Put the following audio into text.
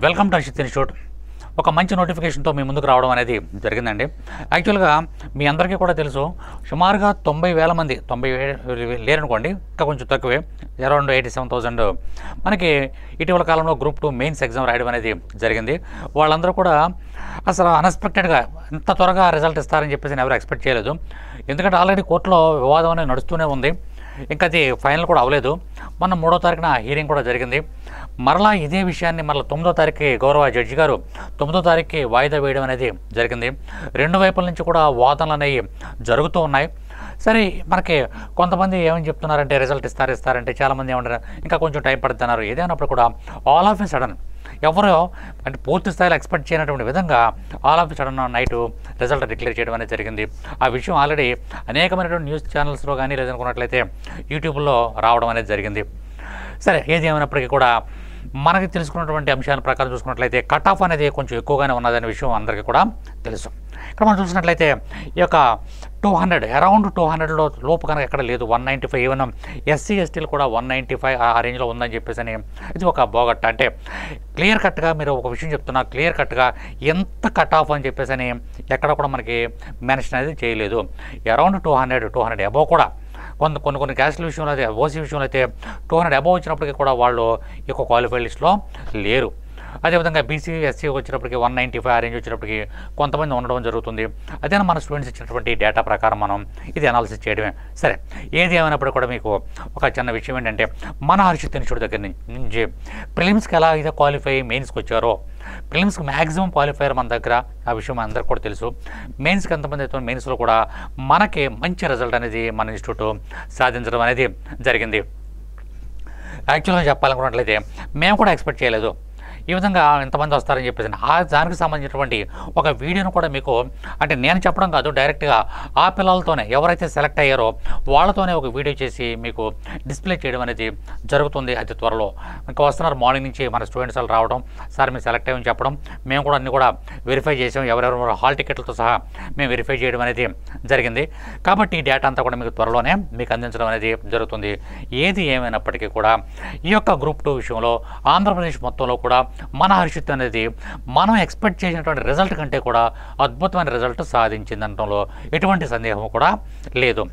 Welcome to Harshit institute. ఒక మంచి నోటిఫికేషన్తో మీ ముందుకు రావడం అనేది జరిగిందండి. యాక్చువల్గా మీ అందరికీ కూడా తెలుసు, సుమారుగా 90,000 మంది, 90,000 లేరనుకోండి, ఇంకా కొంచెం తక్కువే, అరౌండ్ 87,000 మనకి ఇటీవల కాలంలో గ్రూప్ 2 మెయిన్స్ ఎగ్జామ్ రాయడం అనేది జరిగింది. వాళ్ళందరూ కూడా అసలు అన్ఎక్స్పెక్టెడ్గా ఇంత త్వరగా రిజల్ట్ ఇస్తారని చెప్పేసి ఎవరు ఎక్స్పెక్ట్ చేయలేదు. ఎందుకంటే ఆల్రెడీ కోర్టులో వివాదం అనేది నడుస్తూనే ఉంది, ఇంకా అది ఫైనల్ కూడా అవ్వలేదు. మొన్న 3వ తారీఖున హీరింగ్ కూడా జరిగింది. మరలా ఇదే విషయాన్ని మరలా 9వ తారీఖుకి గౌరవ జడ్జి గారు 9వ తారీఖుకి వాయిదా వేయడం అనేది జరిగింది. రెండు వైపుల నుంచి కూడా వాదనలు అనేవి జరుగుతూ ఉన్నాయి. సరే, మనకి కొంతమంది ఏమని చెప్తున్నారంటే రిజల్ట్ ఇస్తారంటే, చాలామంది ఏమంటారు ఇంకా కొంచెం టైం పడుతున్నారు. ఏదైనప్పుడు కూడా ఆల్ ఆఫ్ ఎ సడన్ ఎవరో అంటే పూర్తి స్థాయిలో ఎక్స్పెక్ట్ చేయనటువంటి విధంగా all of sudden night result declare చేయడం అనేది జరిగింది. ఆ విషయం ఆల్రెడీ అనేకమైనటువంటి న్యూస్ ఛానల్స్లో కానీ లేదనుకున్నట్లయితే యూట్యూబ్లో రావడం అనేది జరిగింది. సరే, ఏది ఏమైనప్పటికీ కూడా మనకి తెలుసుకున్నటువంటి అంశాల ప్రకారం చూసుకున్నట్లయితే కట్ ఆఫ్ అనేది కొంచెం ఎక్కువగానే ఉన్నదనే విషయం అందరికీ కూడా తెలుసు. ఇక్కడ మనం చూసినట్లయితే ఈ యొక్క 200 అరౌండ్ 200లో లోపు కనుక ఎక్కడ లేదు. 195 ఈవెన్ ఎస్సీ ఎస్టీలు కూడా 195 ఆ రేంజ్లో ఉందని చెప్పేసి అని ఇది ఒక బోగట్ట. అంటే క్లియర్ కట్గా మీరు ఒక విషయం చెప్తున్నా, క్లియర్ కట్గా ఎంత కట్ ఆఫ్ అని చెప్పేసి అని ఎక్కడ కూడా మనకి మెన్షన్ అనేది చేయలేదు. అరౌండ్ 200 అబోవ్ కూడా కొన్ని క్యాస్ట్ల విషయంలో అయితే, ఓసీ విషయంలో అయితే 200 అబోవ్ వచ్చినప్పటికీ కూడా వాళ్ళు ఈ యొక్క క్వాలిఫైడ్ లిస్ట్లో లేరు. అదేవిధంగా బీసీ ఎస్సీ వచ్చినప్పటికీ 195 ఆ రేంజ్ వచ్చినప్పటికీ కొంతమంది ఉండడం జరుగుతుంది. అదేనా మన స్టూడెంట్స్ ఇచ్చినటువంటి డేటా ప్రకారం మనం ఇది అనాలిసిస్ చేయడమే. సరే, ఏది ఏమైనప్పుడు కూడా మీకు ఒక చిన్న విషయం ఏంటంటే, మన హర్షిత్ ఇన్స్టిట్యూట్ దగ్గర నుంచి ప్రిలిమ్స్కి ఎలా అయితే క్వాలిఫై మెయిన్స్కి వచ్చారో, ప్రిలిమ్స్కి మ్యాక్సిమం క్వాలిఫైయర్ మన దగ్గర, ఆ విషయం అందరికీ కూడా తెలుసు. మెయిన్స్కి ఎంతమంది అయితే మెయిన్స్లో కూడా మనకి మంచి రిజల్ట్ అనేది మన ఇన్స్టిట్యూట్ సాధించడం అనేది జరిగింది. యాక్చువల్గా చెప్పాలనుకున్నట్లయితే మేము కూడా ఎక్స్పెక్ట్ చేయలేదు ఈ విధంగా ఎంతమంది వస్తారని చెప్పేసి. దానికి సంబంధించినటువంటి ఒక వీడియోను కూడా మీకు, అంటే నేను చెప్పడం కాదు, డైరెక్ట్గా ఆ పిల్లలతోనే ఎవరైతే సెలెక్ట్ అయ్యారో వాళ్ళతోనే ఒక వీడియో చేసి మీకు డిస్ప్లే చేయడం అనేది జరుగుతుంది అతి త్వరలో. ఇంకా వస్తున్నారు మార్నింగ్ నుంచి మన స్టూడెంట్స్ వాళ్ళు రావడం, సార్ మీరు సెలెక్ట్ అయ్యని చెప్పడం, మేము కూడా అన్ని కూడా వెరిఫై చేసాం, ఎవరెవరు హాల్ టికెట్లతో సహా మేము వెరిఫై చేయడం అనేది జరిగింది. కాబట్టి ఈ డేటా అంతా కూడా మీకు త్వరలోనే మీకు అందించడం అనేది జరుగుతుంది. ఏది ఏమైనప్పటికీ కూడా ఈ యొక్క గ్రూప్ 2 విషయంలో ఆంధ్రప్రదేశ్ మొత్తంలో కూడా మన హర్షిత్ అనేది మనం ఎక్స్పెక్ట్ చేసినటువంటి రిజల్ట్ కంటే కూడా అద్భుతమైన రిజల్ట్ సాధించిందనడంలో ఎటువంటి సందేహం కూడా లేదు.